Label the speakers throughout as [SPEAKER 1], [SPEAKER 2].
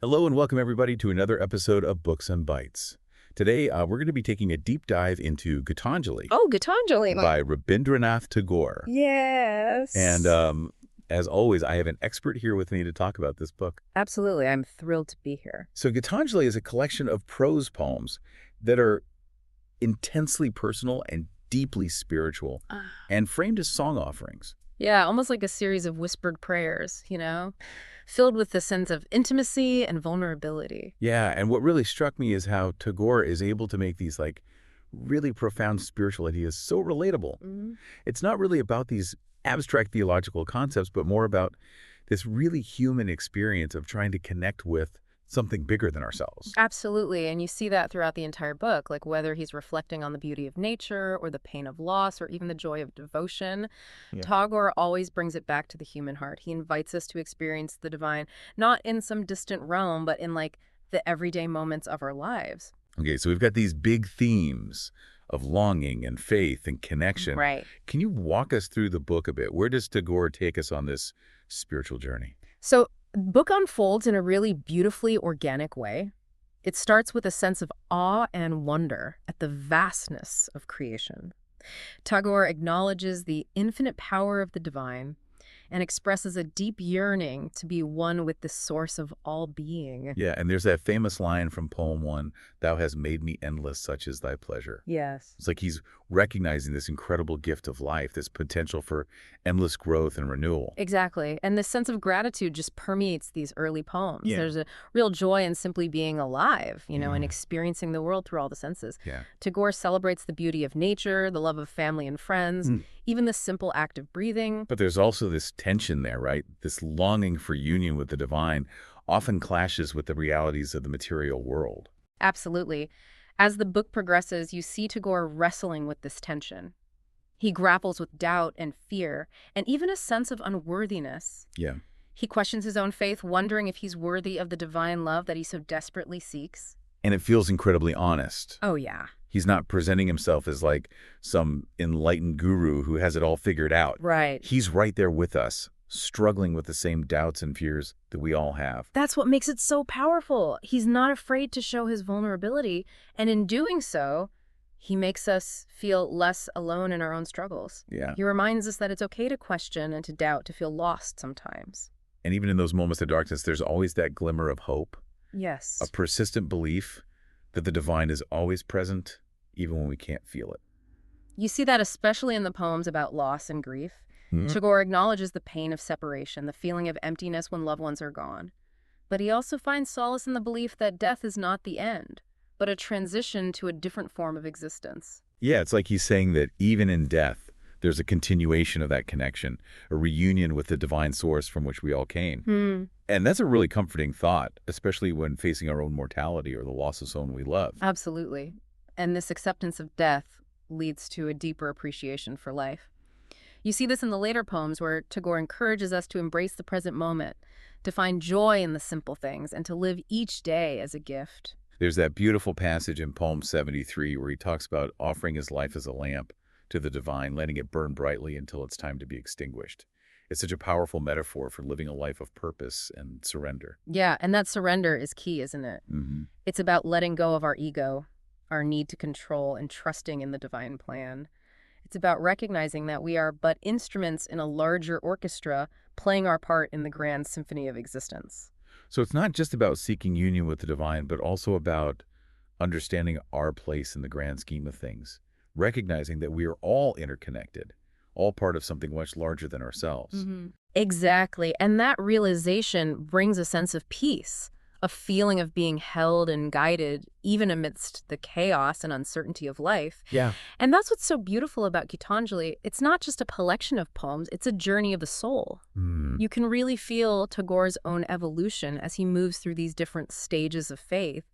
[SPEAKER 1] Hello and welcome everybody to another episode of Books and Bytes. Today we're going to be taking a deep dive into Gitanjali
[SPEAKER 2] Oh, Gitanjali.
[SPEAKER 1] by Rabindranath Tagore.
[SPEAKER 2] Yes.
[SPEAKER 1] And as always, I have an expert here with me to talk about this book.
[SPEAKER 2] Absolutely. I'm thrilled to be here.
[SPEAKER 1] So Gitanjali is a collection of prose poems that are intensely personal and deeply spiritual and framed as song offerings.
[SPEAKER 2] Yeah, almost like a series of whispered prayers, filled with the sense of intimacy and vulnerability.
[SPEAKER 1] Yeah, and what really struck me is how Tagore is able to make these really profound spiritual ideas so relatable.
[SPEAKER 2] Mm-hmm.
[SPEAKER 1] It's not really about these abstract theological concepts, but more about this really human experience of trying to connect with something bigger than ourselves.
[SPEAKER 2] Absolutely. And you see that throughout the entire book, like whether he's reflecting on the beauty of nature or the pain of loss or even the joy of devotion.
[SPEAKER 1] Yeah.
[SPEAKER 2] Tagore always brings it back to the human heart. He invites us to experience the divine, not in some distant realm, but in the everyday moments of our lives.
[SPEAKER 1] Okay, so we've got these big themes of longing and faith and connection.
[SPEAKER 2] Right.
[SPEAKER 1] Can you walk us through the book a bit? Where does Tagore take us on this spiritual journey?
[SPEAKER 2] So the book unfolds in a really beautifully organic way. It starts with a sense of awe and wonder at the vastness of creation. Tagore acknowledges the infinite power of the divine and expresses a deep yearning to be one with the source of all being.
[SPEAKER 1] Yeah, and there's that famous line from poem 1, "Thou hast made me endless, such is thy pleasure."
[SPEAKER 2] Yes.
[SPEAKER 1] It's like he's recognizing this incredible gift of life, this potential for endless growth and renewal.
[SPEAKER 2] Exactly. And this sense of gratitude just permeates these early poems.
[SPEAKER 1] Yeah.
[SPEAKER 2] There's a real joy in simply being alive, and experiencing the world through all the senses.
[SPEAKER 1] Yeah.
[SPEAKER 2] Tagore celebrates the beauty of nature, the love of family and friends, even the simple act of breathing.
[SPEAKER 1] But there's also this tension there, right? This longing for union with the divine often clashes with the realities of the material world.
[SPEAKER 2] Absolutely. As the book progresses, you see Tagore wrestling with this tension. He grapples with doubt and fear, and even a sense of unworthiness.
[SPEAKER 1] Yeah.
[SPEAKER 2] He questions his own faith, wondering if he's worthy of the divine love that he so desperately seeks.
[SPEAKER 1] And it feels incredibly honest.
[SPEAKER 2] Oh, yeah.
[SPEAKER 1] He's not presenting himself as like some enlightened guru who has it all figured out.
[SPEAKER 2] Right.
[SPEAKER 1] He's right there with us, struggling with the same doubts and fears that we all have.
[SPEAKER 2] That's what makes it so powerful. He's not afraid to show his vulnerability, and in doing so, he makes us feel less alone in our own struggles.
[SPEAKER 1] Yeah.
[SPEAKER 2] He reminds us that it's okay to question and to doubt, to feel lost sometimes.
[SPEAKER 1] And even in those moments of darkness, there's always that glimmer of hope,
[SPEAKER 2] Yes.
[SPEAKER 1] a persistent belief that the divine is always present, even when we can't feel it.
[SPEAKER 2] You see that especially in the poems about loss and grief. Tagore acknowledges the pain of separation, the feeling of emptiness when loved ones are gone. But he also finds solace in the belief that death is not the end, but a transition to a different form of existence.
[SPEAKER 1] Yeah, it's like he's saying that even in death, there's a continuation of that connection, a reunion with the divine source from which we all came. And that's a really comforting thought, especially when facing our own mortality or the loss of someone we love.
[SPEAKER 2] Absolutely. And this acceptance of death leads to a deeper appreciation for life. You see this in the later poems where Tagore encourages us to embrace the present moment, to find joy in the simple things, and to live each day as a gift.
[SPEAKER 1] There's that beautiful passage in poem 73 where he talks about offering his life as a lamp to the divine, letting it burn brightly until it's time to be extinguished. It's such a powerful metaphor for living a life of purpose and surrender.
[SPEAKER 2] Yeah, and that surrender is key, isn't it? It's about letting go of our ego, our need to control, and trusting in the divine plan. It's about recognizing that we are but instruments in a larger orchestra playing our part in the grand symphony of existence.
[SPEAKER 1] So it's not just about seeking union with the divine, but also about understanding our place in the grand scheme of things, recognizing that we are all interconnected, all part of something much larger than ourselves.
[SPEAKER 2] Exactly. And that realization brings a sense of peace, a feeling of being held and guided even amidst the chaos and uncertainty of life.
[SPEAKER 1] Yeah.
[SPEAKER 2] And that's what's so beautiful about Gitanjali. It's not just a collection of poems, it's a journey of the soul. You can really feel Tagore's own evolution as he moves through these different stages of faith: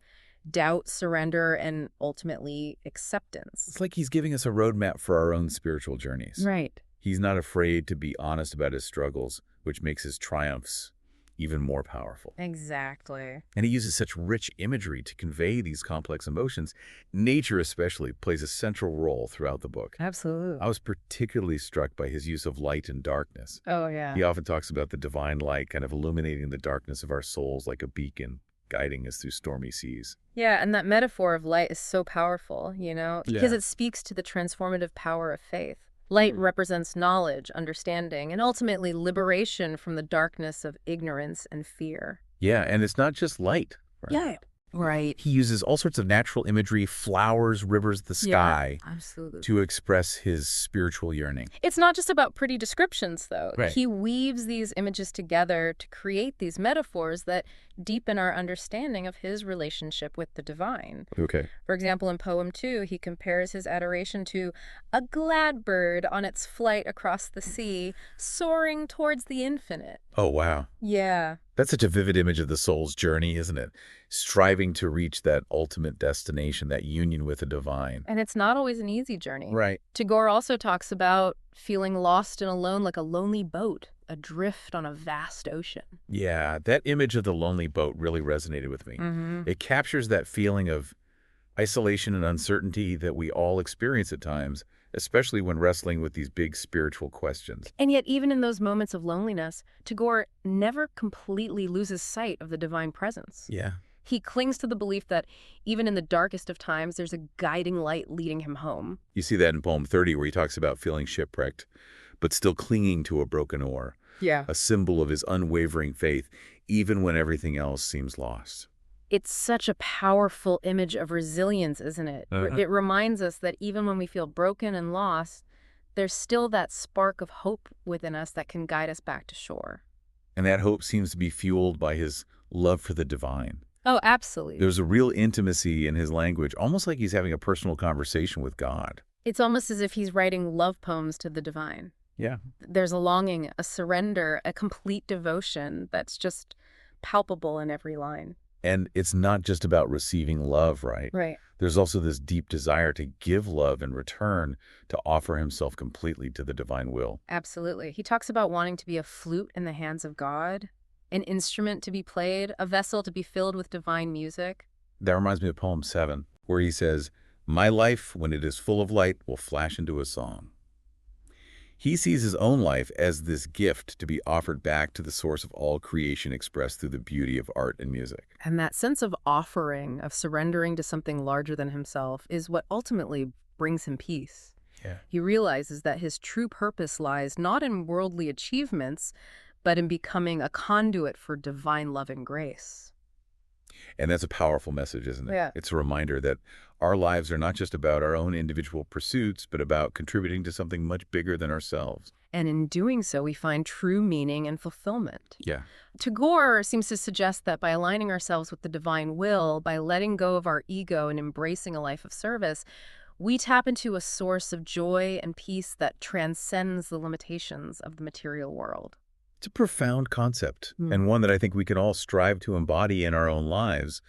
[SPEAKER 2] doubt, surrender, and ultimately acceptance.
[SPEAKER 1] It's like he's giving us a roadmap for our own spiritual journeys.
[SPEAKER 2] Right.
[SPEAKER 1] He's not afraid to be honest about his struggles, which makes his triumphs even more powerful.
[SPEAKER 2] Exactly.
[SPEAKER 1] And he uses such rich imagery to convey these complex emotions. Nature especially plays a central role throughout the book.
[SPEAKER 2] Absolutely.
[SPEAKER 1] I was particularly struck by his use of light and darkness.
[SPEAKER 2] Oh, yeah.
[SPEAKER 1] He often talks about the divine light kind of illuminating the darkness of our souls like a beacon, guiding us through stormy seas.
[SPEAKER 2] Yeah, and that metaphor of light is so powerful, because
[SPEAKER 1] Yeah.
[SPEAKER 2] it speaks to the transformative power of faith. Light represents knowledge, understanding, and ultimately liberation from the darkness of ignorance and fear.
[SPEAKER 1] Yeah, and it's not just light.
[SPEAKER 2] Yeah, right.
[SPEAKER 1] He uses all sorts of natural imagery, flowers, rivers, the
[SPEAKER 2] Yeah,
[SPEAKER 1] sky,
[SPEAKER 2] absolutely.
[SPEAKER 1] to express his spiritual yearning.
[SPEAKER 2] It's not just about pretty descriptions, though.
[SPEAKER 1] Right.
[SPEAKER 2] He weaves these images together to create these metaphors that deepen our understanding of his relationship with the divine.
[SPEAKER 1] Okay.
[SPEAKER 2] For example, in Poem 2, he compares his adoration to a glad bird on its flight across the sea, soaring towards the infinite.
[SPEAKER 1] Oh, wow.
[SPEAKER 2] Yeah.
[SPEAKER 1] That's such a vivid image of the soul's journey, isn't it? Striving to reach that ultimate destination, that union with the divine.
[SPEAKER 2] And it's not always an easy journey.
[SPEAKER 1] Right.
[SPEAKER 2] Tagore also talks about feeling lost and alone like a lonely boat, adrift on a vast ocean.
[SPEAKER 1] Yeah, that image of the lonely boat really resonated with me. It captures that feeling of isolation and uncertainty that we all experience at times, especially when wrestling with these big spiritual questions.
[SPEAKER 2] And yet, even in those moments of loneliness, Tagore never completely loses sight of the divine presence.
[SPEAKER 1] Yeah.
[SPEAKER 2] He clings to the belief that even in the darkest of times, there's a guiding light leading him home.
[SPEAKER 1] You see that in Poem 30, where he talks about feeling shipwrecked, but still clinging to a broken oar,
[SPEAKER 2] Yeah.
[SPEAKER 1] a symbol of his unwavering faith, even when everything else seems lost.
[SPEAKER 2] It's such a powerful image of resilience, isn't it? It reminds us that even when we feel broken and lost, there's still that spark of hope within us that can guide us back to shore.
[SPEAKER 1] And that hope seems to be fueled by his love for the divine.
[SPEAKER 2] Oh, absolutely.
[SPEAKER 1] There's a real intimacy in his language, almost like he's having a personal conversation with God.
[SPEAKER 2] It's almost as if he's writing love poems to the divine.
[SPEAKER 1] Yeah.
[SPEAKER 2] There's a longing, a surrender, a complete devotion that's just palpable in every line.
[SPEAKER 1] And it's not just about receiving love, right?
[SPEAKER 2] Right.
[SPEAKER 1] There's also this deep desire to give love in return, to offer himself completely to the divine will.
[SPEAKER 2] Absolutely. He talks about wanting to be a flute in the hands of God, an instrument to be played, a vessel to be filled with divine music.
[SPEAKER 1] That reminds me of Poem 7, where he says, "My life, when it is full of light, will flash into a song." He sees his own life as this gift to be offered back to the source of all creation, expressed through the beauty of art and music.
[SPEAKER 2] And that sense of offering, of surrendering to something larger than himself, is what ultimately brings him peace.
[SPEAKER 1] Yeah.
[SPEAKER 2] He realizes that his true purpose lies not in worldly achievements, but in becoming a conduit for divine love and grace.
[SPEAKER 1] And that's a powerful message, isn't it?
[SPEAKER 2] Yeah.
[SPEAKER 1] It's a reminder that our lives are not just about our own individual pursuits, but about contributing to something much bigger than ourselves.
[SPEAKER 2] And in doing so, we find true meaning and fulfillment.
[SPEAKER 1] Yeah.
[SPEAKER 2] Tagore seems to suggest that by aligning ourselves with the divine will, by letting go of our ego and embracing a life of service, we tap into a source of joy and peace that transcends the limitations of the material world.
[SPEAKER 1] It's a profound concept, and one that I think we can all strive to embody in our own lives,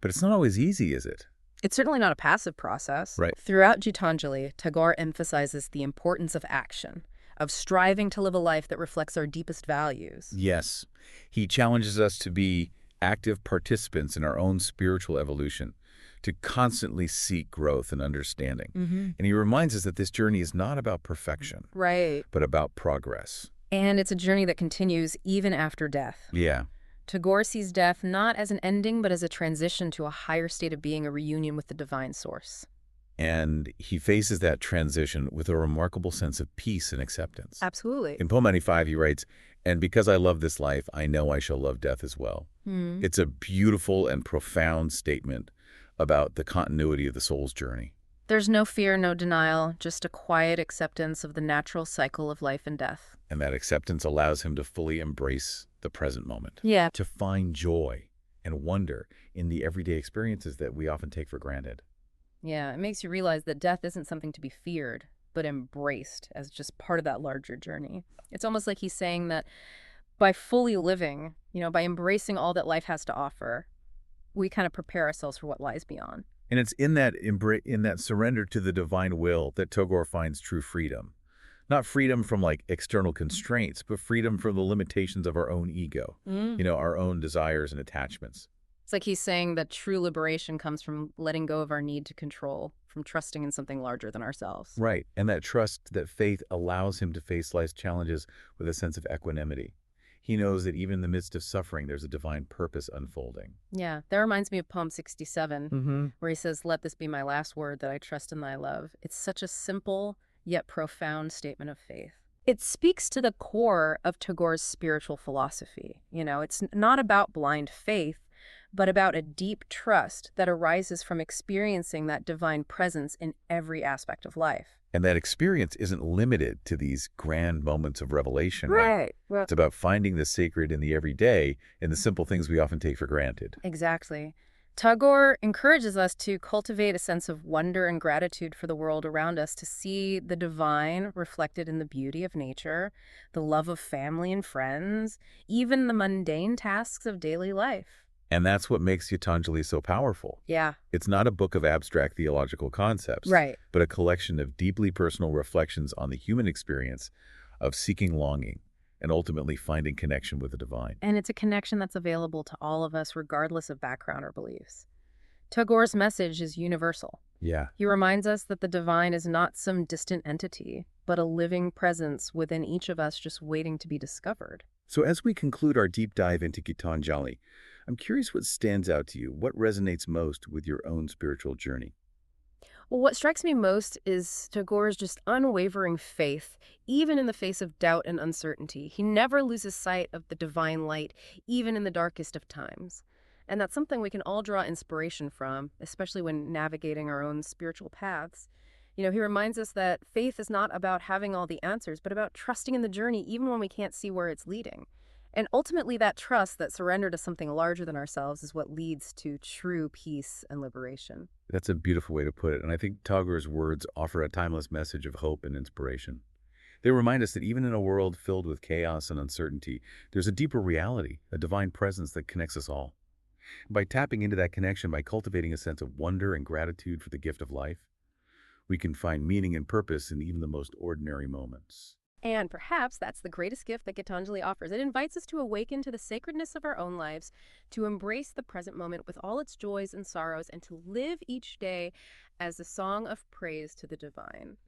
[SPEAKER 1] but it's not always easy, is it?
[SPEAKER 2] It's certainly not a passive process.
[SPEAKER 1] Right.
[SPEAKER 2] Throughout Gitanjali, Tagore emphasizes the importance of action, of striving to live a life that reflects our deepest values.
[SPEAKER 1] Yes. He challenges us to be active participants in our own spiritual evolution, to constantly seek growth and understanding. And he reminds us that this journey is not about perfection,
[SPEAKER 2] Right.
[SPEAKER 1] but about progress.
[SPEAKER 2] And it's a journey that continues even after death.
[SPEAKER 1] Yeah.
[SPEAKER 2] Tagore sees death not as an ending, but as a transition to a higher state of being, a reunion with the divine source.
[SPEAKER 1] And he faces that transition with a remarkable sense of peace and acceptance.
[SPEAKER 2] Absolutely.
[SPEAKER 1] In Poem 95, he writes, "And because I love this life, I know I shall love death as well." It's a beautiful and profound statement about the continuity of the soul's journey.
[SPEAKER 2] There's no fear, no denial, just a quiet acceptance of the natural cycle of life and death.
[SPEAKER 1] And that acceptance allows him to fully embrace the present moment.
[SPEAKER 2] Yeah.
[SPEAKER 1] To find joy and wonder in the everyday experiences that we often take for granted.
[SPEAKER 2] Yeah, it makes you realize that death isn't something to be feared, but embraced as just part of that larger journey. It's almost like he's saying that by fully living, by embracing all that life has to offer, we kind of prepare ourselves for what lies beyond.
[SPEAKER 1] And it's in that surrender to the divine will that Tagore finds true freedom. Not freedom from external constraints, but freedom from the limitations of our own ego, our own desires and attachments.
[SPEAKER 2] It's like he's saying that true liberation comes from letting go of our need to control, from trusting in something larger than ourselves.
[SPEAKER 1] Right. And that trust, that faith allows him to face life's challenges with a sense of equanimity. He knows that even in the midst of suffering, there's a divine purpose unfolding.
[SPEAKER 2] Yeah, that reminds me of Poem 67,
[SPEAKER 1] Mm-hmm.
[SPEAKER 2] where he says, "Let this be my last word that I trust in thy love." It's such a simple yet profound statement of faith. It speaks to the core of Tagore's spiritual philosophy. It's not about blind faith, but about a deep trust that arises from experiencing that divine presence in every aspect of life.
[SPEAKER 1] And that experience isn't limited to these grand moments of revelation.
[SPEAKER 2] Right. Well,
[SPEAKER 1] It's about finding the sacred in the everyday and the simple things we often take for granted.
[SPEAKER 2] exactly. Tagore encourages us to cultivate a sense of wonder and gratitude for the world around us, to see the divine reflected in the beauty of nature, the love of family and friends, even the mundane tasks of daily life.
[SPEAKER 1] And that's what makes Gitanjali so powerful.
[SPEAKER 2] Yeah,
[SPEAKER 1] It's not a book of abstract theological concepts,
[SPEAKER 2] right.
[SPEAKER 1] but a collection of deeply personal reflections on the human experience of seeking longing and ultimately finding connection with the divine.
[SPEAKER 2] And it's a connection that's available to all of us regardless of background or beliefs. Tagore's message is universal.
[SPEAKER 1] Yeah.
[SPEAKER 2] He reminds us that the divine is not some distant entity, but a living presence within each of us just waiting to be discovered.
[SPEAKER 1] So as we conclude our deep dive into Gitanjali, I'm curious what stands out to you. What resonates most with your own spiritual journey?
[SPEAKER 2] Well, what strikes me most is Tagore's just unwavering faith, even in the face of doubt and uncertainty. He never loses sight of the divine light, even in the darkest of times. And that's something we can all draw inspiration from, especially when navigating our own spiritual paths. He reminds us that faith is not about having all the answers, but about trusting in the journey, even when we can't see where it's leading. And ultimately, that trust, that surrender to something larger than ourselves, is what leads to true peace and liberation.
[SPEAKER 1] That's a beautiful way to put it, and I think Tagore's words offer a timeless message of hope and inspiration. They remind us that even in a world filled with chaos and uncertainty, there's a deeper reality, a divine presence that connects us all. By tapping into that connection, by cultivating a sense of wonder and gratitude for the gift of life, we can find meaning and purpose in even the most ordinary moments.
[SPEAKER 2] And perhaps that's the greatest gift that Gitanjali offers. It invites us to awaken to the sacredness of our own lives, to embrace the present moment with all its joys and sorrows, and to live each day as a song of praise to the divine.